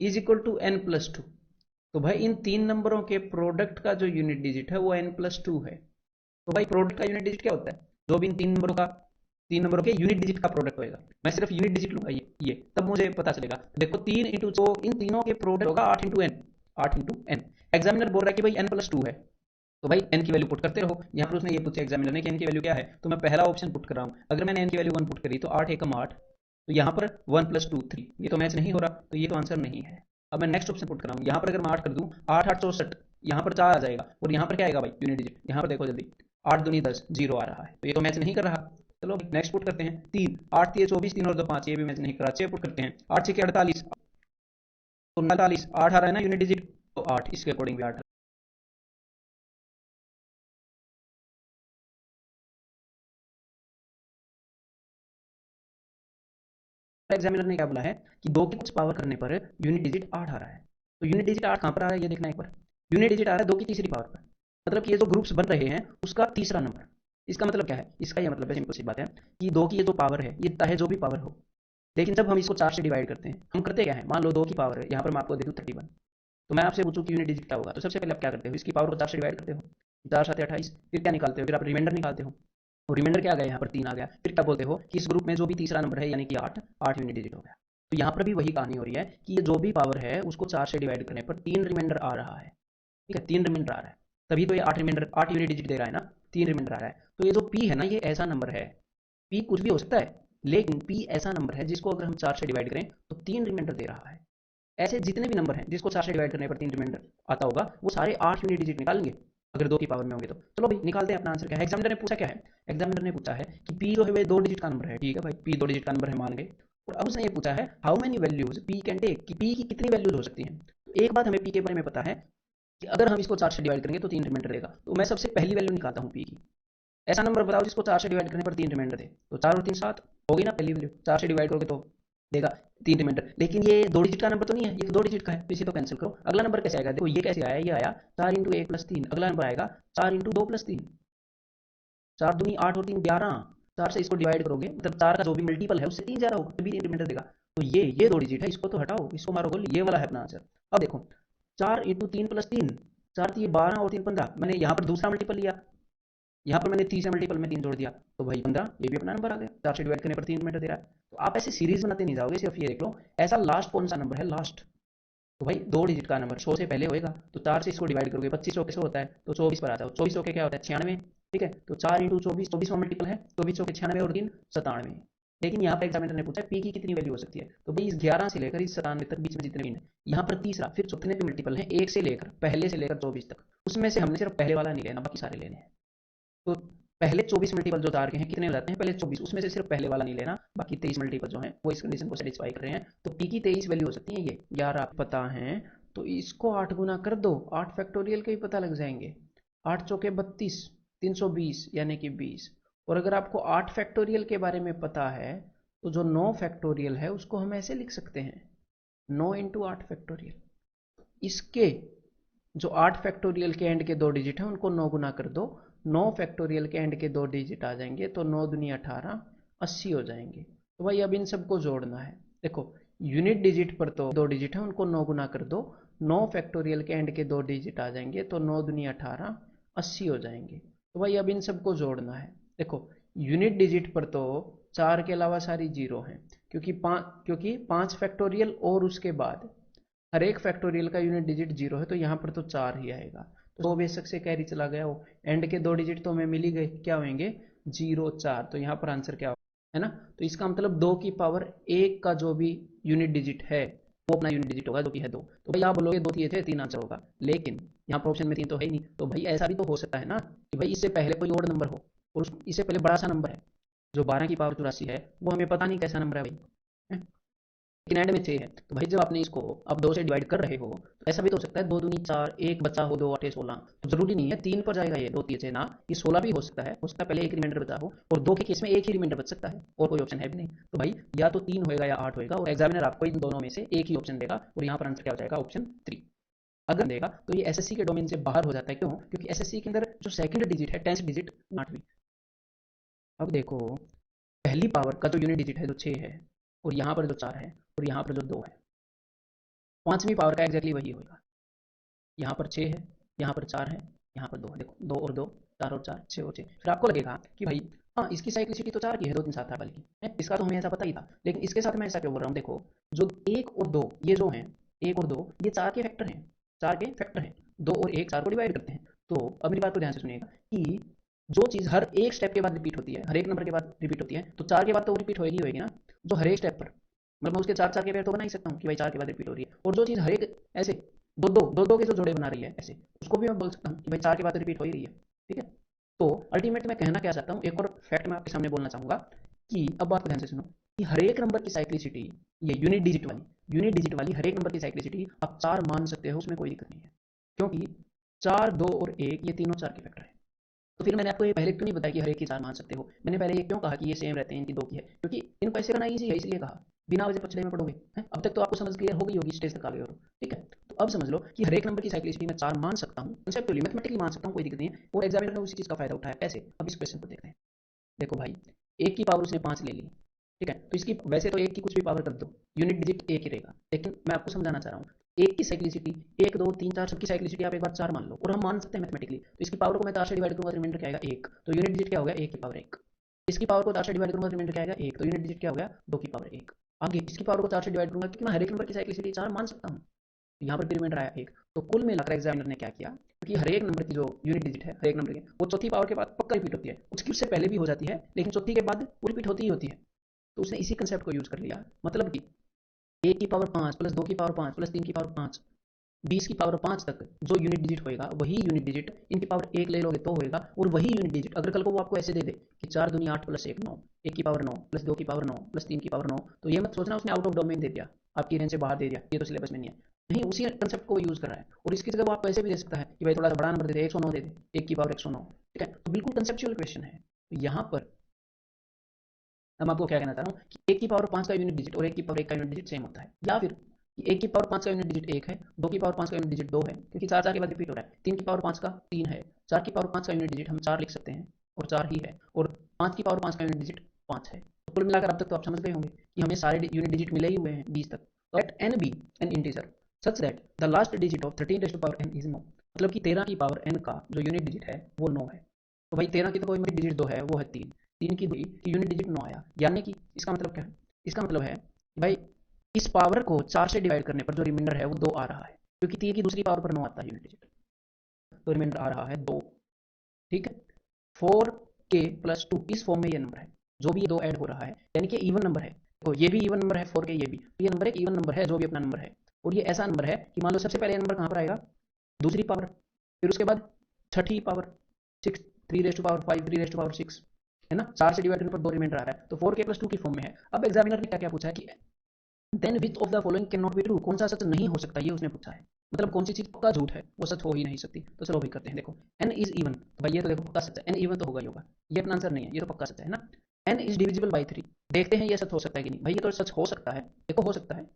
Is equal to N plus two. तो भाई इन तीन नंबरों के प्रोडक्ट का जो यूनिट डिजिट है वो एन प्लस टू है। तो भाई प्रोडक्ट का यूनिट डिजिट क्या होता है? जो भी इन तीन नंबरों के यूनिट डिजिट का प्रोडक्ट होएगा। मैं सिर्फ यूनिट डिजिट लूंगा, ये तब मुझे पता चलेगा। देखो तीन इंटू जो इन तीनों के प्रोडक्ट होगा 8 into N, 8 into N. Examiner बोल रहा है कि भाई एन प्लस टू है, तो भाई एन की वैल्यू पुट करते रहो। यहाँ पर उसने ये पूछा एग्जामिनर ने कि एन की वैल्यू क्या है, तो मैं पहला ऑप्शन पुट कर रहा हूँ। अगर मैंने एन की वैल्यू 1 पुट करी तो 8 एकम 8, तो यहाँ पर 1 प्लस 2 3, ये तो मैच नहीं हो रहा, तो ये तो आंसर नहीं है। अब मैं नेक्स्ट ऑप्शन पुट कर रहा हूँ। यहाँ पर अगर मैं 8 कर दूँ, 8 8 64, यहाँ पर 4 आ जाएगा, और यहाँ पर क्या आएगा भाई यूनिट डिजिट, यहाँ पर देखो जल्दी, 8 दूनी 10, 0 आ रहा है, तो ये तो मैच नहीं कर रहा। चलो नेक्स्ट पुट करते हैं। 3, 8 3 24, 3 और 2 5, ये भी मैच नहीं कर रहा। 6 पुट करते हैं। 8 6 48, तो 49, 8 आ रहा है ना यूनिट डिजिट, तो 8 इसके अकॉर्डिंग भी 8। एग्जामिनर ने क्या बोला है कि दो की कुछ पावर करने पर यूनिट डिजिट 8 आ रहा है। तो यूनिट डिजिट 8 कहाँ पर आ रहा है ये देखना एक बार। यूनिट डिजिट आ रहा है दो की तीसरी पावर पर, मतलब कि ये जो ग्रुप्स बन रहे हैं उसका तीसरा नंबर। इसका मतलब क्या है? इसका ये मतलब है, सिंपल सी बात है, कि दो की ये जो पावर है, ये चाहे जो भी पावर हो, लेकिन जब हम इसको 4 से डिवाइड करते हैं, हम करते क्या है, मान लो दो की पावर है, यहाँ पर मैं आपको दे दूँ 31, तो मैं आपसे पूछूं कि यूनिट डिजिट क्या होगा, तो सबसे पहले आप क्या करते हो, इसकी पावर को 4 से डिवाइड करते हो, 4 7 28, फिर क्या निकालते हो, फिर आप रिमाइंडर निकालते हो। और रिमाइंडर क्या आ गया, यहाँ पर 3 आ गया, फिर क्या बोलते हो कि इस ग्रुप में जो भी तीसरा नंबर है यानी कि 8, 8 यूनिट डिजिट हो गया। तो यहाँ पर भी वही कहानी हो रही है कि ये जो भी पावर है उसको 4 से डिवाइड करने पर 3 रिमाइंडर आ रहा है। ठीक है, 3 रिमाइंडर आ रहा है, तभी तो ये 8 रिमाइंडर, 8 यूनिट डिजिट दे रहा है ना, 3 रिमाइंडर आ रहा है। तो ये जो पी है ना, ये ऐसा नंबर है, पी कुछ भी हो सकता है, लेकिन पी ऐसा नंबर है जिसको अगर हम 4 से डिवाइड करें तो 3 रिमाइंडर दे रहा है। ऐसे जितने भी नंबर हैं जिसको 4 से डिवाइड करने पर 3 रिमाइंडर आता होगा, वो सारे 8 यूनिट डिजिट निकालेंगे, अगर दो की पावर में होंगे तो। चलो भाई निकालते हैं अपना आंसर क्या है। एग्जामिनर ने पूछा क्या है, एग्जामिनर ने पूछा है कि पी जो है वो 2 डिजिट का नंबर है। ठीक है भाई, पी 2 डिजिट का नंबर है मान गए। और अब उसने ये पूछा है how many values P can take, कि पी की कितनी वैल्यूज हो सकती हैं। तो एक बात हमें पी के बारे में पता है कि अगर हम इसको 4 से डिवाइड करेंगे तो 3 रिमाइंडर देगा। तो मैं सबसे पहली वैल्यू निकालता हूँ पी की। ऐसा नंबर बताओ जिसको 4 से डिवाइड करने पर 3 रिमाइंडर दे। तो 4 और 3 7 होगी ना पहली वैल्यू, 4 से डिवाइड करोगे तो देगा 3 रिमाइंडर। लेकिन ये 2 डिजिट का नंबर तो नहीं है, ये तो 2 डिजिट का है, तो इसे तो कैंसिल करो। अगला नंबर कैसे आएगा, देखो ये कैसे आया, ये आया 4 इंटू 1 प्लस 3। अगला नंबर आएगा 4 इंटू 2 प्लस 3, 4 दूनी 8 और 3 11, 4 से इसको डिवाइड करोगे, मतलब 4 का जो भी मल्टीपल है उससे 3 जा रहा होगा, तभी रिमाइंडर देगा। तो ये 2 डिजिट है, इसको तो हटाओ, इसको मारो गोल, ये वाला है अपना आंसर। अब देखो 4 इंटू 3 प्लस 3, 4 3 12 और 3 15, मैंने यहाँ पर दूसरा मल्टीपल लिया, यहाँ पर मैंने तीसरे मल्टीपल में 3 जोड़ दिया, तो भाई 15, ये भी अपना नंबर आ गया। 4 से डिवाइड करने पर 3 मीटर दे रहा है। तो आप ऐसे सीरीज बनाते नहीं जाओगे, सिर्फ ये देख लो ऐसा लास्ट कौन सा नंबर है, लास्ट। तो भाई 2 डिजिट का नंबर 100 से पहले होएगा, तो 4 से इसको डिवाइड करोगे, 25 कैसे होता है, तो 24 पर आ जाओ। 24 के क्या होता है, 96। ठीक है, तो 4 इंटू 24, 24 मल्टीपल है, 24 96 और 3 97। लेकिन यहाँ पर एग्जामिनर ने पूछा पी की कितनी वैल्यू हो सकती है, तो भाई इस 11 से लेकर इस 97 तक बीच में जितने भी हैं, यहाँ पर तीसरा फिर जितने भी मल्टीपल हैं, एक से लेकर पहले से लेकर 24 तक, उसमें से हमने सिर्फ पहले वाला नहीं लेना, बाकी सारे लेने हैं। तो पहले 24 मल्टीपल जो तार के हैं कितने हो जाते हैं, पहले 24, उसमें से सिर्फ पहले वाला नहीं लेना, बाकी 23 मल्टीपल जो है वो इस कंडीशन को सेटिस्फाई कर रहे हैं। तो पी की 23 वैल्यू हो सकती है ये। यार आप पता है, तो इसको 8 गुना कर दो, 8 फैक्टोरियल के ही पता लग जाएंगे। 8 चौके 32, 320 यानी कि 20। और अगर आपको 8 फैक्टोरियल के बारे में पता है, तो जो 9 फैक्टोरियल है उसको हम ऐसे लिख सकते हैं, 9 इंटू 8 फैक्टोरियल। इसके जो 8 फैक्टोरियल के एंड के 2 डिजिट हैं उनको 9 गुना कर दो, 9 फैक्टोरियल के एंड के 2 डिजिट आ जाएंगे, तो 9 दूनी 18, 80 हो जाएंगे। तो भाई अब इन सबको जोड़ना है। देखो यूनिट डिजिट पर तो 2 डिजिट है, उनको 9 गुना कर दो, 9 फैक्टोरियल के एंड के 2 डिजिट आ जाएंगे, तो 9 दूनी 18, 80 हो जाएंगे। तो भाई अब इन सबको जोड़ना है। देखो यूनिट डिजिट पर तो 4 के अलावा सारी जीरो हैं, क्योंकि 5 फैक्टोरियल और उसके बाद हर एक फैक्टोरियल का यूनिट डिजिट जीरो है, तो यहाँ पर तो 4 ही आएगा। तो दो बेशक से कैरी चला गया, वो एंड के 2 डिजिट तो हमें मिल ही गए, क्या होंगे, 0 4। तो यहाँ पर आंसर क्या होगा, है ना। तो इसका मतलब 2 की पावर 1 का जो भी यूनिट डिजिट है वो अपना यूनिट डिजिट होगा, जो कि है 2। तो भाई आप बोलोगे 2 3 आंसर होगा, लेकिन यहाँ पर ऑप्शन में 3 तो है ही नहीं। तो भाई ऐसा भी तो हो सकता है ना कि भाई इससे पहले कोई और नंबर हो, और इससे पहले बड़ा सा नंबर है, जो 12 की पावर 84 है, वो हमें पता नहीं कैसा नंबर है भाई, है? लेकिन एंड में 6 है। तो भाई जब आपने इसको अब 2 से डिवाइड कर रहे हो, तो ऐसा भी तो हो सकता है 2 दूनी 4, एक बचा हो, 2 8 16, तो जरूरी नहीं है 3 पर जाएगा ये, 2 3 6 ना, ये 16 भी हो सकता है पहले एक रिमाइंडर बचा हो, और 2 के केस में एक ही रिमाइंडर बच सकता है, और कोई ऑप्शन है भी नहीं। तो भाई या तो 3 होएगा या 8 होएगा, और एग्जामिनर आपको इन दोनों में से एक ही ऑप्शन देगा, और यहाँ पर आंसर क्या हो जाएगा, ऑप्शन 3। अगर देगा तो ये एसएससी के डोमेन से बाहर हो जाता है, क्यों, क्योंकि एसएससी के अंदर जो सेकंड डिजिट है, 10th डिजिट 8वीं। अब देखो पहली पावर का जो यूनिट डिजिट है जो 6 है, और यहाँ पर जो 4 है, और यहाँ पर जो 2 है, पांचवी पावर का एग्जैक्टली वही होगा। यहाँ पर 6 है, यहाँ पर 4 है, यहाँ पर 2 है। देखो 2 और 2, 4 और 4, 6 और 6। फिर आपको लगेगा कि भाई हाँ, इसकी साइक्लिसिटी तो 4 की है, 2 3 7 8 वाली की है, इसका तो हमें ऐसा पता ही था। लेकिन इसके साथ मैं ऐसा क्यों बोल रहा हूँ? देखो जो 1 और 2 ये जो हैं, 1 और 2 ये 4 के फैक्टर हैं, 4 के फैक्टर हैं। 2 और 1 4 को डिवाइड करते हैं। तो अब मेरी बात को ध्यान से सुनिएगा कि जो चीज़ हर एक स्टेप के बाद रिपीट होती है, हर एक नंबर के बाद रिपीट होती है, तो 4 के बाद तो रिपीट होएगी होएगी ना। जो हर एक स्टेप पर, मतलब मैं उसके 4 4 के पेयर तो बना ही सकता हूँ कि भाई 4 के बाद रिपीट हो रही है। और जो चीज़ हर एक ऐसे दो के जो जोड़े बना रही है ऐसे, उसको भी मैं बोल सकता हूँ कि भाई 4 के बाद रिपीट हो ही रही है। ठीक है। तो अल्टीमेट मैं कहना क्या चाहता हूँ, एक और फैक्ट मैं आपके सामने बोलना चाहूंगा कि अब बात को ध्यान से सुनो कि हर एक नंबर की साइक्लिसिटी, ये यूनिट डिजिट वाली हर एक नंबर की साइक्लिसिटी आप 4 मान सकते हो, उसमें कोई दिक्कत नहीं है। क्योंकि 4, 2 और 1 ये तीनों 4 के फैक्टर है। तो फिर मैंने आपको ये पहले क्यों नहीं बताया कि हर एक की 4 मान सकते हो? मैंने पहले ये क्यों कहा कि ये सेम रहते हैं, इनकी 2 की है? क्योंकि इनको ऐसे करना ईजी है, इसलिए कहा। बिना वजह पछड़े में पढ़ोगे हैं। अब तक तो आपको समझ क्लियर हो गई होगी, स्टेज तक आ गए हो तो। ठीक है। तो अब समझ लो कि हर एक नंबर की साइक्लिसिटी में 4 मान सकता हूँ, कंसेप्चुअली मैथमेटिकली मान सकता हूँ, कोई दिक्कत नहीं है। और एग्जामिनर ने उसी चीज़ का फायदा उठाया। कैसे? अब इस क्वेश्चन को देखते हैं। देखो भाई, एक की पावर उसने 5 ले ली। ठीक है, तो इसकी वैसे तो एक की कुछ भी पावर कर दो, यूनिट डिजिट एक ही रहेगा। लेकिन मैं आपको समझाना चाह रहा हूँ, एक की साइक्लिसिटी, 1 2 3 4 सबकी साइक्लिसिटी आप एक बार 4 मान लो, और हम मान सकते हैं मैथमेटिकली। तो इसकी पावर को मैं 4 से डिवाइड करूंगा, रिमाइंडर क्या आएगा? 1। तो यूनिट डिजिट क्या हो गया? 1 की पावर 1। इसकी पावर को 4 से डिवाइड करूंगा, रिमाइंडर क्या आएगा? 1। तो यूनिट डिजिट क्या हो गया? 2 की पावर 1। आगे इसकी पावर को 4 से डिवाइड करूंगा, क्योंकि मैं हर एक नंबर की साइक्लिसिटी 4 मान सकता हूँ। यहाँ पर रिमाइंडर आया 1। तो कुल मिलाकर एग्जामिनर ने क्या किया, क्योंकि हर एक नंबर की जो यूनिट डिजिट है, हर एक नंबर की वो चौथी पावर के बाद पक्का रिपीट होती है। उसकी उससे पहले भी हो जाती है, लेकिन चौथी के बाद वो रिपीट होती ही होती है। तो उसने इसी कंसेप्ट को यूज कर लिया। मतलब कि 1 की पावर 5 प्लस 2 की पावर 5 प्लस 3 की पावर 5, 20 की पावर 5 तक जो यूनिट डिजिट होएगा, वही यूनिट डिजिट इनकी पावर 1 ले लोगे तो होएगा। और वही यूनिट डिजिट अगर कल को वो आपको ऐसे दे दे कि 4 दूनी 8 प्लस 1 9, 1 की पावर 9 प्लस 2 की पावर 9 प्लस 3 की पावर 9, तो ये मत सोचना उसने आउट ऑफ डोमेन दे दिया, आपकी रेंज से बाहर दे दिया, ये तो सिलेबस में नहीं है। नहीं, उसी कंसेप्ट को यूज कर रहा है। और इसकी जगह वो आपको ऐसे भी दे सकता है कि भाई थोड़ा सा बड़ा नंबर दे दे, 109 दे दे, 1 की पावर 109। ठीक है, तो बिल्कुल कंसेप्चुअल क्वेश्चन है। तो यहाँ पर हम आपको क्या कहना चाह रहा हूँ कि 1 की पावर 5 का यूनिट डिजिट और 1 की पावर 1 का यूनिट डिजिट सेम होता है। या फिर 1 की पावर 5 का यूनिट डिजिट 1 है, 2 की पावर 5 का यूनिट डिजिट 2 है, क्योंकि 4 4 के बाद रिपीट हो रहा है। 3 की पावर 5 का 3 है, 4 की पावर 5 का यूनिट डिजिट हम 4 लिख सकते हैं, और 4 ही है। और 5 की पावर 5 का यूनिट डिजिट 5 है। तो कुल मिलाकर अब तक तो आप समझ गए होंगे कि हमें सारे यूनिट डिजिट मिले ही हुए हैं 20 तक। तो let n be an integer such that the last digit of 13 raise to power n is 9। मतलब कि 13 की पावर n का जो यूनिट डिजिट है वो 9 है। तो भाई 13 की तो कोई यूनिट डिजिट 2 है, वो है 3। 3 की 2 की यूनिट डिजिट 9 आया। यानी कि इसका मतलब क्या है? इसका मतलब है कि भाई इस पावर को 4 से डिवाइड करने पर जो रिमाइंडर है वो 2 आ रहा है, क्योंकि 3 की दूसरी पावर पर 9 आता है यूनिट डिजिट। तो रिमाइंडर आ रहा है 2। ठीक है। 4k+2 इस फॉर्म में ये नंबर है, जो भी ये 2 ऐड हो रहा है, यानी कि इवन नंबर है। तो ये भी इवन नंबर है, 4k ये भी, तो ये नंबर एक इवन नंबर है, जो भी अपना नंबर है। और ये ऐसा नंबर है कि मान लो सबसे पहले ये नंबर कहाँ पर आएगा? दूसरी पावर। फिर उसके बाद छठी power, 6, 3 raise to power 5, 3 raise to power 6, है ना? 4 से डिवाइड करने पर 2 रिमाइंडर आ रहा है, तो 4k+2 की फॉर्म में है। अब एग्जामिनर ने क्या क्या पूछा है कि then which of the following can not be true, कौन सा सच नहीं हो सकता, ये उसने पूछा है। मतलब कौन सी चीज पक्का झूठ है, वो सच हो ही नहीं सकती। तो चलो भाई करते हैं। देखो n इज इवन, तो भाई ये तो देखो पक्का सच है, n इवन तो होगा ही होगा, ये अपना आंसर नहीं है, ये तो पक्का सच है ना। n इज डिविजिबल बाई 3, देखते हैं ये सच हो सकता है कि नहीं। भाई ये तो सच हो सकता है, देखो हो सकता है।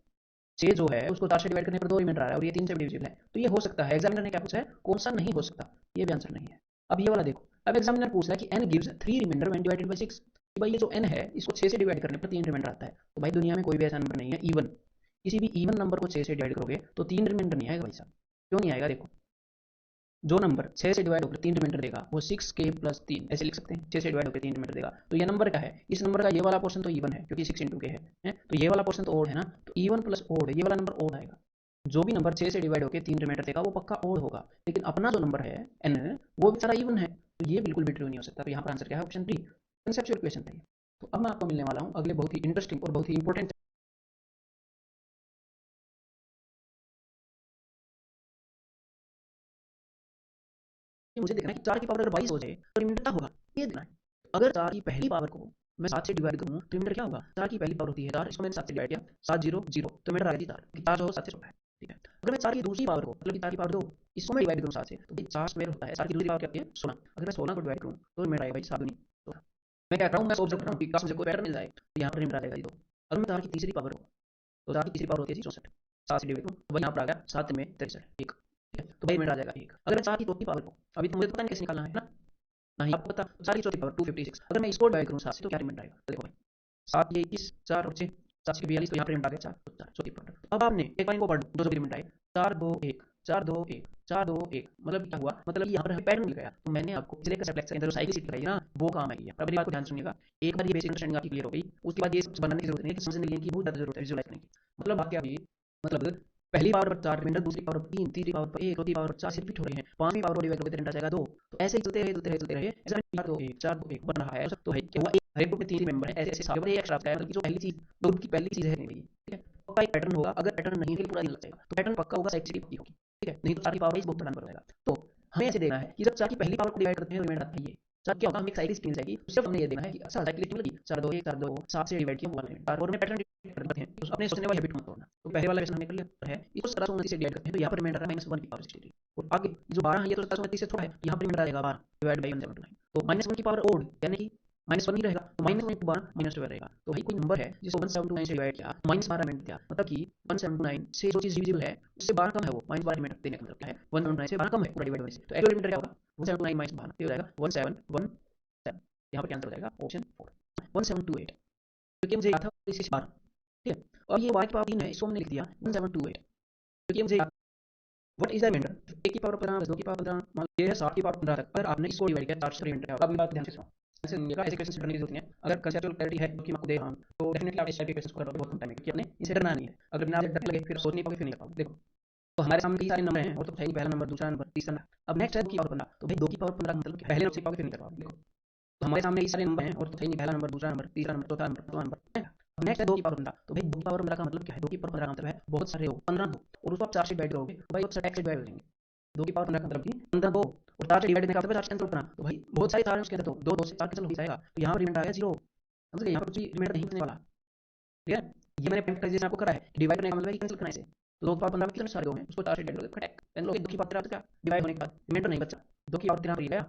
6 जो है उसको 4 से डिवाइड करने पर 2 रिमाइंडर आ रहा है, और ये 3 से डिविजिबल है, तो ये हो सकता है। एग्जामिनर ने क्या पूछा है? कौन सा नहीं हो सकता? ये भी आंसर नहीं है। अब ये वाला देखो, अब एग्जामिनर पूछ रहा है कि n gives 3 remainder when divided by 6। भाई ये जो n है इसको 6 से डिवाइड करने पर 3 रिमाइंडर आता है। तो भाई दुनिया में कोई भी ऐसा नंबर नहीं है इवन, किसी भी इवन नंबर को 6 से डिवाइड करोगे तो 3 रिमाइंडर नहीं आएगा भाई साहब। क्यों नहीं आएगा? देखो, जो नंबर 6 से डिवाइड होकर 3 रिमाइंडर देगा वो 6k+3 ऐसे लिख सकते हैं। 6 से डिवाइड होकर 3 रिमाइंडर देगा, तो ये नंबर क्या है? इस नंबर का ये वाला पोर्शन तो इवन है, क्योंकि 6 इंटू के है, तो ये वाला पोर्शन तो ओड है ना, तो इवन प्लस ओड, ये वाला नंबर ओड आएगा। जो भी नंबर 6 से डिवाइड होकर 3 रिमाइंडर देगा वो पक्का ओड होगा। लेकिन अपना जो नंबर है n, वो बेचारा इवन है, तो ये बिल्कुल भी ट्रू नहीं हो सकता। तो यहाँ पर आंसर क्या है? ऑप्शन 3, कंसेप्चुअल क्वेश्चन था ये। तो अब मैं आपको मिलने वाला हूँ अगले बहुत ही इंटरेस्टिंग और बहुत ही इंपॉर्टेंट। मुझे देखना है कि 4 की पावर अगर 22 हो जाए तो रिमाइंडर क्या होगा, ये देखना है। अगर 4 की पहली पावर को मैं 7 से डिवाइड करूँ तो रिमाइंडर क्या होगा? 4 की पहली पावर होती है 4, इसको मैंने 7 से डिवाइड किया, 7 0 0, तो रिमाइंडर आ गया 4, कि 4 जो 7 से छोटा है। ठीक है। अगर मैं 4 की दूसरी पावर को, मतलब कि 4 की पावर 2, इसको मैं डिवाइड करूँ 7 से, तो भाई 4 स्क्वायर होता है, 4 की दूसरी पावर क्या होती है? 16। अगर मैं 16 को डिवाइड करूँ तो रिमाइंडर आएगा भाई 7 दूनी 16। मैं क्या कर रहा हूँ? मैं सोच रहा हूँ कि काश मुझे कोई पैटर्न मिल जाए, तो यहाँ पर रिमाइंडर आ जाएगा ये 2। अगर मैं 4 की तीसरी पावर को, तो 4 की तीसरी पावर होती है जी 64, 7 से डिवाइड करूँ तो भाई यहाँ पर आ गया 7 में 63, 1। ठीक है, तो भाई रिमाइंडर आ जाएगा 1। अगर मैं 4 की चौथी पावर को, अभी तो मुझे पता नहीं कैसे निकालना है ना, नहीं आपको पता, तो 4 की चौथी पावर 256, अगर मैं इसको डिवाइड करूँ 7 से तो क्या रिमाइंडर आएगा? तो देखो भाई 7 ये 21, 4 और 6, 7 से 42, तो यहाँ पर रिमाइंडर आ गया 4, तो 4 चौथी पावर। अब आपने एक बार इनको पढ़ लो, जो रिमाइंडर आए 4 2 1 4 2 1 4 2 1, मतलब क्या हुआ, मतलब यहाँ पर हमें पैटर्न मिल गया। तो मैंने आपको पिछले लेक्चर के अंदर जो साइकिल कराई ना, वो काम आई है। अब मेरी बात को ध्यान सुनिएगा, एक बार ये बेसिक अंडरस्टैंडिंग आपकी क्लियर हो गई, उसके बाद ये सब बनाने की जरूरत नहीं है कि समझने की बहुत ज़्यादा जरूरत है विजुअलाइज करने की। मतलब बात क्या हुई, मतलब पहली पावर पर 4 रिमाइंडर, दूसरी पावर पर 3, तीसरी पावर पर 1, चौथी पावर पर 4 से रिपीट हो रही है, पांचवी पावर को डिवाइड करोगे तो रिमाइंडर आ जाएगा 2। तो ऐसे ही चलते रहे ऐसा 4 2 1 4 2 1 बन रहा है। तो है क्या हुआ, हर एक ग्रुप में 3 मेंबर है, ऐसे ऐसे सारे बड़े एक्स्ट्रा है, मतलब कि जो पहली चीज ग्रुप की पहली चीज है नहीं भाई, ठीक है। पक्का एक पैटर्न होगा, अगर पैटर्न नहीं है तो पूरा दिन लग जाएगा। तो पैटर्न पक्का होगा, साइड की पक्की होगी, ठीक है। नहीं तो 4 की पावर इस बहुत प्रदान करेगा। तो हमें ऐसे देखना है कि जब 4 की पहली पावर को डिवाइड करते हैं रिमाइंडर आता है ये 4, क्या होगा, हमें एक साइकिल स्क्रीन जाएगी, सिर्फ हमने ये देखना है कि अच्छा साइकिल स्क्रीन लगी 4 2 1 4 2 7 से डिवाइड किया 1 4, और में पैटर्न करते हैं। तो अपने सोचने वाली हैबिट मत तोड़ना। तो पहले वाला क्वेश्चन हमने कर लिया है, इसको 1729 से डिवाइड करते हैं, तो यहाँ पर रिमाइंडर है -1 की पावर 63, और आगे जो 12 है ये तो 1729 से थोड़ा है, यहाँ पर रिमाइंडर आएगा 12 डिवाइड बाई 179। तो -1 की पावर ओड यानी कि -1 ही रहेगा, तो -1 × 12 -12 रहेगा। तो भाई कोई नंबर है जिसको 179 से डिवाइड किया, -12 रिमाइंडर दिया, मतलब कि 179 से जो चीज डिविजिबल है उससे 12 कम है, वो -12 रिमाइंडर देने का मतलब क्या है, 179 से 12 कम है पूरा डिवाइड होने से। तो एक्चुअल रिमाइंडर क्या होगा, 179 -12 ये हो जाएगा 1717। यहाँ पर क्या आंसर हो जाएगा, ऑप्शन 4 1728, क्योंकि मुझे याद था इसी से 12, ठीक है। और ये y की पावर 3 है, इसको हमने लिख दिया 1728, क्योंकि मुझे व्हाट इज द रिमाइंडर, 1 की पावर 15 2 की पावर 15, मान लो ये है 7 की पावर 15 तक, अगर आपने इसको डिवाइड किया 4 से रिमाइंडर क्या होगा। अब बात ध्यान से सुनो, ऐसे सुनिएगा, ऐसे क्वेश्चन करने की जरूरत नहीं है। अगर कंसेप्चुअल क्लैरिटी है जो कि मैं आपको दे रहा हूं, तो डेफिनेटली आप इस टाइप के क्वेश्चन को करोगे बहुत कम टाइम में, क्योंकि आपने इसे डरना नहीं है। अगर बिना डर लगे फिर सोच नहीं पाओगे, फिर नहीं कर पाओगे। देखो, तो हमारे सामने कई सारे नंबर हैं, और तो चाहिए पहला नंबर, दूसरा नंबर, तीसरा नंबर। अब नेक्स्ट है 2 की पावर 15, तो भाई 2 की पावर 15 का मतलब कि पहले नंबर से पाओगे फिर नहीं कर पाओगे। देखो, तो हमारे सामने कई सारे नंबर हैं, और तो चाहिए पहला नंबर, दूसरा नंबर, तीसरा नंबर, चौथा नंबर, पांचवां नंबर। अब नेक्स्ट है 2 की पावर 15, तो भाई 2 की पावर 15 का मतलब क्या है, 2 की पावर 15 का मतलब है बहुत सारे हो, 15 2, और उसको आप 4 से डिवाइड करोगे तो भाई सब से डिवाइड हो जाएंगे। 2 की पावर 15 का मतलब कि 15 2, और 4 से डिवाइड करने का मतलब 4 से कैंसिल करना, तो भाई बहुत सारे 4 हैं उसके अंदर, तो 2 2 से 4 कैंसिल हो ही जाएगा, तो यहाँ पर रिमाइंडर आ गया 0। समझ गए, यहाँ पर कुछ रिमाइंडर नहीं बचने वाला, ठीक है। ये मैंने पॉइंट जैसे आपको करा है, डिवाइड करने का मतलब है कैंसिल करना है इसे। तो 2 की पावर 15 में कितने सारे 2 हैं, उसको 4 से डिवाइड करोगे खटक कैंसिल हो गए। 2 की पावर 13 क्या डिवाइड होने के बाद रिमाइंडर नहीं बचा, 2 की पावर 13 पर गया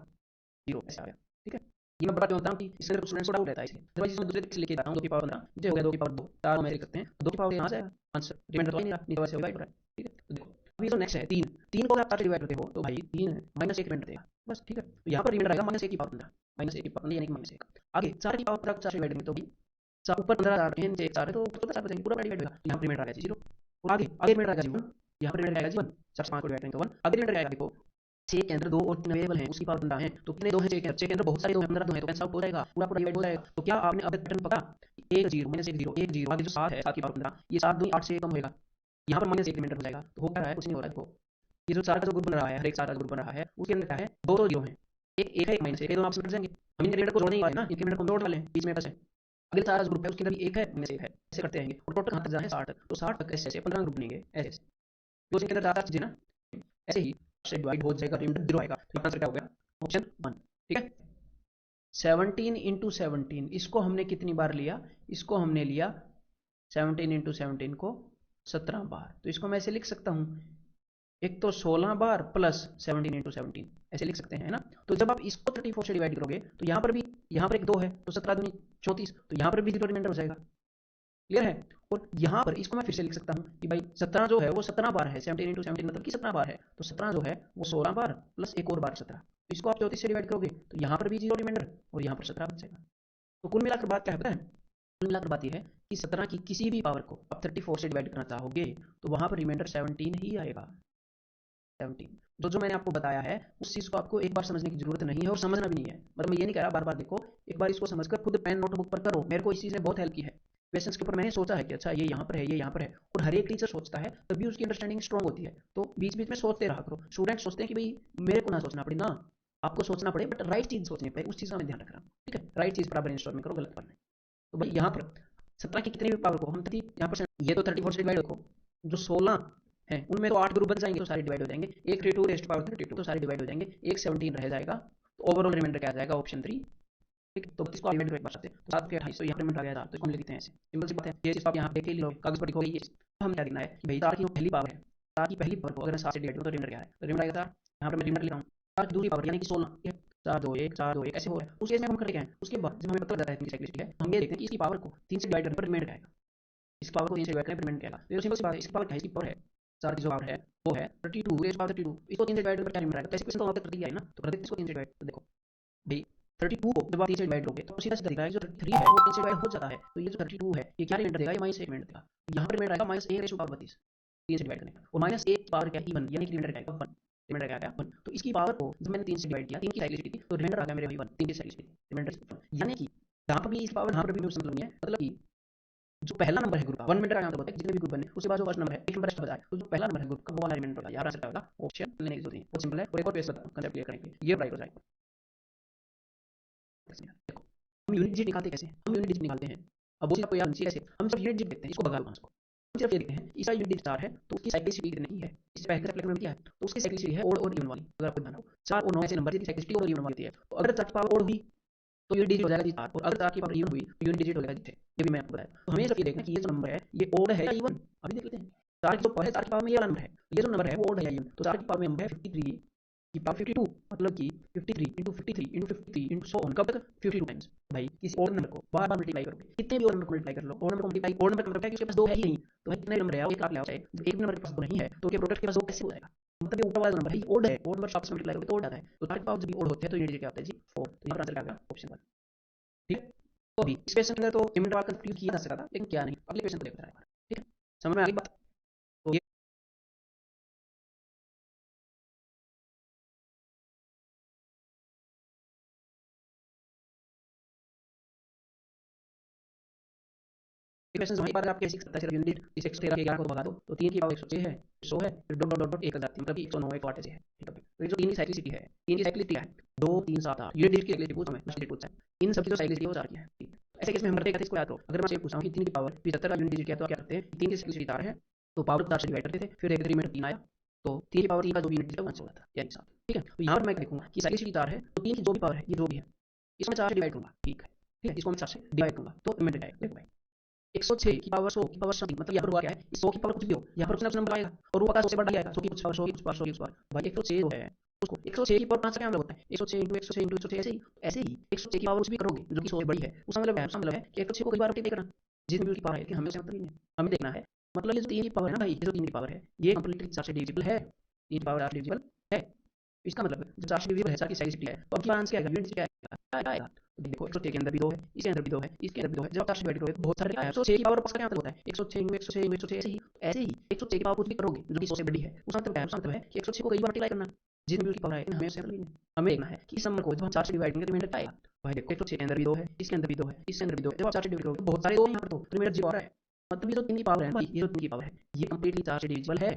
0, ऐसे आ गया, ठीक है। ये मैं बताते होता हूँ कि इसके अंदर स्टूडेंट्स को डाउट रहता है, इसलिए अदरवाइज इसमें दूसरे तरीके से लेके आता हूँ। 2 की पावर 15 नीचे हो गया 2 की पावर 2, 4 को मैच करते हैं, 2 की पावर यहाँ से आएगा आंसर, रिमाइंडर तो ही नहीं रहा, नीचे वैसे डिवाइड हो रहा है, ठीक है। तो देखो अभी जो नेक्स्ट है 3, 3 को अगर आप 4 से डिवाइड करते हो तो भाई 3 -1 रिमाइंडर देगा, बस ठीक है। तो यहाँ पर रिमाइंडर आएगा -1 की पावर 15, -1 की पावर 15 यानी कि -1। आगे 4 की पावर 15 को 4 से डिवाइड करेंगे तो भाई ऊपर 15 4 है, नीचे 4 है, तो ऊपर 4 बचेंगे, पूरा डिवाइड होगा। यहाँ पर रिमाइंडर आ गया 0, और आगे आगे रिमाइंडर आ गया 1, यहाँ पर रिमाइंडर आएगा 1, 4 से 5 को डिवाइड करेंगे तो 1, आगे रिमाइंडर आएगा देखो 6 के अंदर 2 और 3 अवेलेबल हैं, उसकी पावर 15 है, तो कितने 2 हैं, 6 के अंदर बहुत सारे 2 हैं, 15 2 हैं, तो कैंसिल आउट हो जाएगा, पूरा पूरा डिवाइड हो जाएगा। तो क्या आपने अब पैटर्न पता, 1 0 -1 0 1 0, आगे जो 7 है 7 की पावर 15, ये 7 2 8 से कम होएगा, यहाँ पर -1 रिमाइंडर हो जाएगा। तो हो क्या रहा है, कुछ नहीं हो रहा है। देखो ये जो 4 का जो ग्रुप बन रहा है, हर एक 4 का ग्रुप बन रहा है, उसके अंदर क्या है, 2 2 0 हैं, एक एक है, एक -1, ये दोनों आपस में कट जाएंगे। हम इन रिमाइंडर को जोड़ने ही वाले ना, इनके रिमाइंडर को जोड़ वाले हैं, बीच में बस है। अगले 4 ग्रुप है उसके अंदर भी एक है -1 है, ऐसे करते रहेंगे, और टोटल कहाँ तक जाए 60 तक, तो 60 तक ऐसे ऐसे 15 ग्रुप बनेंगे, ऐसे ऐसे, तो इसके अंदर 4 चीजें ना, ऐसे ही से डिवाइड हो जाएगा, रिमाइंडर 0 आएगा। तो आंसर क्या हो गया, ऑप्शन 1, ठीक है। 17 × 17, इसको हमने कितनी बार लिया, इसको हमने लिया 17 × 17 को 17 बार, तो इसको मैं ऐसे लिख सकता हूँ, एक तो 16 बार प्लस 17 × 17, ऐसे लिख सकते हैं, है ना। तो जब आप इसको 34 से डिवाइड करोगे तो यहाँ पर भी, यहाँ पर एक 2 है, तो 17 दूनी 34, तो यहाँ पर भी 0 रिमाइंडर हो जाएगा, क्लियर है। और यहाँ पर इसको मैं फिर से लिख सकता हूँ कि भाई 17 जो है वो 17 बार है, 17 × 17 मतलब कि 17 बार है, तो 17 जो है वो 16 बार प्लस एक और बार 17, तो इसको आप 34 से डिवाइड करोगे तो यहाँ पर भी 0 रिमाइंडर और यहाँ पर 17 बच जाएगा। तो कुल मिलाकर बात क्या है पता है, कुल मिलाकर बात यह है कि 17 की किसी भी पावर को आप 34 से डिवाइड करना चाहोगे तो वहाँ पर रिमाइंडर 17 ही आएगा, 17। तो जो मैंने आपको बताया है उस चीज़ को आपको एक बार समझने की जरूरत नहीं है, और समझना भी नहीं है, मतलब मैं ये नहीं कह रहा बार बार देखो, एक बार इसको समझकर खुद पेन नोटबुक पर करो। मेरे को इस चीज़ ने बहुत हेल्प की है, क्वेश्चंस के ऊपर मैंने सोचा है कि अच्छा ये यहाँ पर है, ये यहाँ पर है, और हर एक टीचर सोचता है तभी उसकी अंडरस्टैंडिंग स्ट्रॉन्ग होती है। तो बीच बीच में सोचते रहा करो। स्टूडेंट सोचते हैं कि भाई मेरे को ना सोचना पड़े, ना आपको सोचना पड़े, बट राइट चीज़ सोचनी पड़े, उस चीज़ का मैं ध्यान रखना, ठीक है। राइट चीज़ पर आप ब्रेनस्टॉर्मिंग करो, गलत पर नहीं। तो भाई यहाँ पर 17 की कितनी भी पावर को हम 30 यहाँ पर, ये तो 34 से डिवाइड रखो, जो 16 है उनमें तो 8 ग्रुप बन जाएंगे, तो सारे डिवाइड हो जाएंगे, एक 32 रेस्ट पावर 32, तो सारे डिवाइड हो जाएंगे, एक 17 रह जाएगा, तो ओवरऑल रिमाइंडर क्या आ जाएगा, ऑप्शन 3, ठीक है। तो 32 को डिवाइड कर सकते हैं, तो 7 के 28, तो यहाँ रिमाइंडर आ गया 4, तो इसको हम लिख देते हैं ऐसे, सिंपल सी बात है। ये चीज़ आप यहाँ देख ही लो, कागज पर लिखोगे ये। तो हम क्या देखना है कि भाई 4 की पहली पावर है, 4 की पहली पावर को अगर मैं 7 से डिवाइड करूँ तो रिमाइंडर क्या है, तो रिमाइंडर आएगा 4, यहाँ पर मैं रिमाइंडर लिख रहा हूँ। 4 की दूसरी पावर यानी कि 16, ठीक है, 4 2 1 4 2 1 ऐसे हो रहा है। उस केस में हम करते क्या है, उसके बाद जब हमें पता लग जाता है कि साइक्लिस्टिक है, तो हम ये देखते हैं कि इसकी पावर को 3 से डिवाइड करने पर रिमाइंडर क्या आएगा, इस पावर को 3 से डिवाइड करने पर रिमाइंडर क्या आएगा। तो सिंपल सी बात है, इसकी पावर क्या है, इसकी पावर है 4 की जो पावर है वो है 32 रेज़ पावर 32, इसको 3 से डिवाइड करने पर क्या रिमाइंडर आएगा। तो ऐसे क्वेश्चन तो वहाँ तक करते ही आए ना, तो कर देते इसको 3 से डिवाइड। तो देखो भाई 32 को जब आप 3 से डिवाइड करोगे तो सीधा सीधा दिख रहा है जो 33 है वो 3 से डिवाइड हो जाता है, तो ये जो 32 है ये क्या रिमाइंडर देगा, ये -1 रिमाइंडर देगा। यहाँ पर रिमाइंडर आएगा -1/32 3 से डिवाइड करने का, और -1 की पावर क्या है इवन, यानी कि रिमाइंडर क्या आएगा 1, रिमाइंडर क्या आएगा 1। तो इसकी पावर को जब मैंने 3 से डिवाइड किया, 3 की साइक्लिसिटी थी तो रिमाइंडर आ गया मेरे भाई 1, 3 की साइक्लिसिटी रिमाइंडर 1, यानी कि यहाँ पर भी इस पावर यहाँ पर भी मतलब नहीं है, मतलब कि जो पहला नंबर है ग्रुप का 1 मिनट का मतलब होता है जितने भी ग्रुप बने उसके बाद जो फर्स्ट नंबर है एक नंबर एक्स्ट्रा बचा है, तो जो पहला नंबर है ग्रुप का वो वाला रिमाइंडर होगा, याद रख सकता होगा ऑप्शन लेने की जरूरत नहीं, बहुत सिंपल है। और एक और पेज बताऊं कंसेप्ट क्लियर करने के लिए, ये राइट हो जाएगा। देखो हम यूनिट डिजिट निकालते कैसे, हम यूनिट डिजिट निकालते हैं, अब वो चीज आपको याद होनी चाहिए कैसे, हम सब यूनिट डिजिट देखते हैं, इसको भगा लो 5 को, हम सिर्फ ये देखते हैं इसका यूनिट डिजिट 4 है तो उसकी साइक्लिसिटी कितनी है, इससे पहले का रिफ्लेक्ट में क्या है तो उसकी साइक्लिसिटी है ओड और इवन वाली, अगर आपको ध्यान हो 4 और 9 ऐसे नंबर जिनकी साइक्लिसिटी ओड और इवन वाली होती है, तो अगर 4 की पावर ओड हुई तो यूनिट डिजिट हो जाएगा जी 4, और अगर 4 की पावर इवन हुई तो यूनिट डिजिट हो जाएगा जी 6, ये भी मैं आपको बताया। तो हमें सिर्फ ये देखना कि ये जो नंबर है ये ओड है या इवन, अभी देख लेते हैं। 4 की जो पावर है 4 की पावर में ये वाला नंबर है, ये जो नंबर है वो ओड है या इवन, तो 4 की पावर में नंबर है 53 की पावर 52, मतलब कि 53 into 53 into 53 into so on, कब तक 52 टाइम्स। भाई किसी और नंबर को बार बार मल्टीप्लाई करोगे, कितने भी और नंबर को मल्टीप्लाई कर लो, और नंबर को मल्टीप्लाई और नंबर का मतलब है कि उसके पास 2 है ही नहीं, तो भाई कितने नंबर है एक आप ले आओ, चाहे एक नंबर के पास 2 नहीं है तो उसके प्रोडक्ट के पास 2 कैसे हो जाएगा, मतलब ये ऊपर वाला नंबर है ये ओड है, ओड नंबर आपस में मल्टीप्लाई करोगे तो ओड आता है, तो 4 की पावर जब भी ओड होते हैं तो यूनिट डिजिट क्या होता है जी 4, तो यहाँ पर आंसर क्या आ गया ऑप्शन 1। ठीक है, तो अभी इस क्वेश्चन के अंदर तो रिमाइंडर वाला कंफ्यूज किया जा सकता था लेकिन क्या नहीं, अगले क्वेश्चन को देखते हैं। ठीक है, समझ में आ गई बात। तो ये क्वेश्चन हमारे पास आपके सीख सकता है, सिर्फ यूनिट इस 113 के 11 को भगा दो तो 3 की पावर 106 है, 100 है, फिर डॉट डॉट डॉट 1 आ जाती है, मतलब कि 109 108 ऐसे है। ठीक है, तो ये जो 3 की साइक्लिसिटी है, 3 की साइक्लिसिटी है 2 3 7 8, यूनिट डिजिट की साइक्लिसिटी पूछा मैं, डिजिट पूछा है, इन सब की जो साइक्लिसिटी है वो 4 की है। ठीक है, ऐसे केस में हम करते हैं इसको याद करो, अगर मैं आपसे पूछा हूं कि 3 की पावर 75 का यूनिट डिजिट क्या है तो आप क्या करते हैं, 3 की साइक्लिसिटी 4 है तो पावर 4 से डिवाइड करते थे, फिर एक रिमाइंडर 3 आया तो 3 की पावर 3 का जो भी यूनिट डिजिट है वो आंसर होता है यानी 7। ठीक है, तो यहाँ पर मैं देखूंगा कि साइक्लिसिटी 4 है तो 3 की जो भी पावर है ये जो भी है इसमें 4 से डिवाइड करूंगा। ठीक है, ठीक है, इसको मैं 4 से डिवाइड करूंगा तो रिमाइंडर आएगा। देखो भाई 106 की पावर 100 की पावर समथिंग, मतलब यहाँ पर हुआ क्या है, इस 100 की पावर कुछ भी हो यहाँ पर कुछ ना कुछ नंबर आएगा और वो का 100 से बड़ा ही आएगा, 100 की कुछ पावर 100 की कुछ पावर 100 की कुछ पावर, भाई 106 जो है उसको 106 की पावर 5 का क्या मतलब होता है, 106 इंटू 106 इंटू 106 ऐसे ही 106 की पावर कुछ भी करोगे जो कि 100 से बड़ी है, उसका मतलब है कि 106 को कई बार मल्टीप्लाई करना जितनी भी उसकी पावर है, लेकिन हमें उससे मतलब नहीं है, हमें देखना है मतलब ये जो 3 की पावर है ना भाई, ये जो 3 की पावर है ये कंप्लीटली 4 से डिविजिबल है, 3 की पावर 4 डिविजिबल है, इसका मतलब जब 4 से डिविजिबल है 4 की साइज है तो अब की आंसर क्या आएगा, यूनिट क्या आएगा, तो देखो 106 के अंदर भी 2 है, इसके अंदर भी 2 है, इसके अंदर भी 2 है, जब 4 से डिवाइड करोगे तो बहुत सारे आया, 106 की पावर का क्या मतलब होता है 106 इंटू 106 इंटू 106 ऐसे ही 106 की पावर कुछ भी करोगे जो कि 100 से बड़ी है, उसका मतलब क्या है, उसका मतलब है कि 106 को कई बार मल्टीप्लाई करना जितनी भी उसकी पावर है, हमें उससे मतलब नहीं है, हमें देखना है कि इस नंबर को जब हम 4 से डिवाइड करेंगे तो रिमाइंडर क्या आएगा। भाई देखो 106 के अंदर भी 2 है, इसके अंदर भी 2 है, इसके अंदर भी 2 है, जब आप 4 से डिवाइड करोगे बहुत सारे 2 यहाँ पर तो रिमाइंडर 0 आ रहा है, मतलब ये जो 3 की पावर है भाई, ये जो 3 की पावर है ये कंप्लीटली 4 से डिविजिबल है,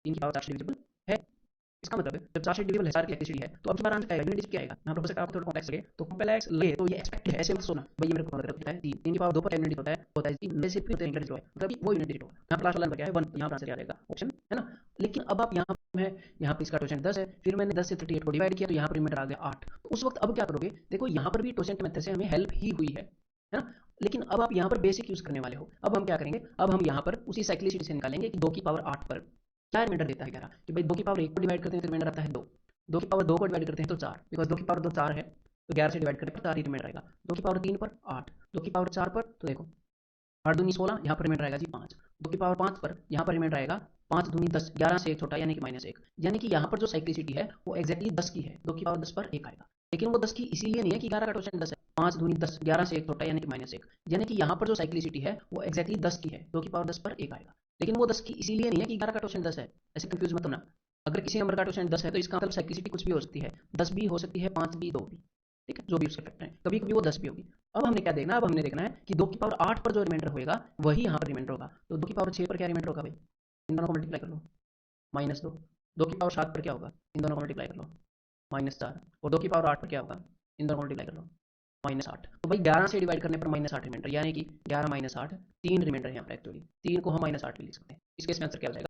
3 की पावर 4 से डिविजिबल है, इसका मतलब है जब 4 से डिविजिबल है 4 की इलेक्ट्रिसिटी है तो अब की बार आंसर क्या आएगा, यूनिट डिजिट क्या आएगा, यहाँ पर हो सकता है आपको थोड़ा कॉम्प्लेक्स लगे तो कॉम्प्लेक्स लगे तो ये एक्सपेक्टेड है, ऐसे मत सोना भाई ये मेरे को पता होता है 3 की पावर 2 पर यूनिट होता है 3 में से फिर यूनिट डिजिट है, मतलब वो यूनिट डिजिट होगा, यहाँ पर लास्ट वाला नंबर क्या है 1, यहाँ पर आंसर क्या आएगा ऑप्शन है ना। लेकिन अब आप यहाँ है, यहाँ पर इसका क्वेश्चन 10 है, फिर मैंने 10 से 38 को डिवाइड किया तो यहाँ पर रिमाइंडर आ गया 8, तो उस वक्त अब क्या करोगे, देखो यहाँ पर भी क्वेश्चन मेथड से हमें हेल्प ही हुई है ना, लेकिन अब आप यहाँ पर बेसिक यूज करने वाले हो, अब हम क्या करेंगे, अब हम यहाँ पर उसी साइक्लिसिटी से निकालेंगे कि 2 की पावर 8 पर क्या रिमाइंडर देता है 11, कि भाई 2 की पावर 1 को डिवाइड करते हैं तो रिमाइंडर आता है 2, 2 की पावर 2 को डिवाइड करते हैं तो 4, बिकॉज 2 की पावर 2 4 है तो 11 से डिवाइड करें पर 4 ही रिमाइंडर आएगा, 2 की पावर 3 पर 8, 2 की पावर 4 पर तो देखो 8 दूनी 16, यहाँ पर रिमाइंडर आएगा जी 5, 2 की पावर 5 पर यहाँ पर रिमाइंडर आएगा 5 दूनी 10, 11 से 1 छोटा यानी कि -1, यानी कि यहाँ पर जो साइक्लिसिटी है वो एक्जैक्टली 10 की है, 2 की पावर 10 पर 1 आएगा, लेकिन वो 10 की इसीलिए नहीं है कि 11 का क्वेश्चन 10 है, 5 दूनी 10, 11 से 1 छोटा यानी कि -1, यानी कि यहाँ पर जो साइक्लिसिटी है वो एक्जैक्टली 10 की है, 2 की पावर 10 पर 1 आएगा, लेकिन वो 10 की इसीलिए नहीं है कि 11 का क्वेश्चन 10 है, ऐसे कंफ्यूज मत होना। अगर किसी नंबर का क्वेश्चन 10 है तो इसका मतलब साइक्लिसिटी कुछ भी हो सकती है, 10 भी हो सकती है, 5 भी, 2 भी, ठीक है, जो भी उसके फैक्टर हैं, कभी कभी वो 10 भी होगी। अब हमने क्या देखना है, अब हमने देखना है कि 2 की पावर 8 पर जो रिमाइंडर होगा वही यहाँ पर रिमाइंडर होगा, तो 2 की पावर 6 पर क्या रिमाइंडर होगा भाई, इन दोनों को मल्टीप्लाई कर लो -2, 2 की पावर 7 पर क्या होगा, इन दोनों को मल्टीप्लाई कर लो -4, और 2 की पावर 8 पर क्या होगा, इन दोनों को मल्टीप्लाई कर लो -8, तो भाई 11 से डिवाइड करने पर -8 रिमाइंडर, यानी कि 11 -8 3 रिमाइंडर है यहाँ पर, एक्चुअली 3 को हम -8 भी लिख सकते हैं, इसके आंसर क्या हो जाएगा।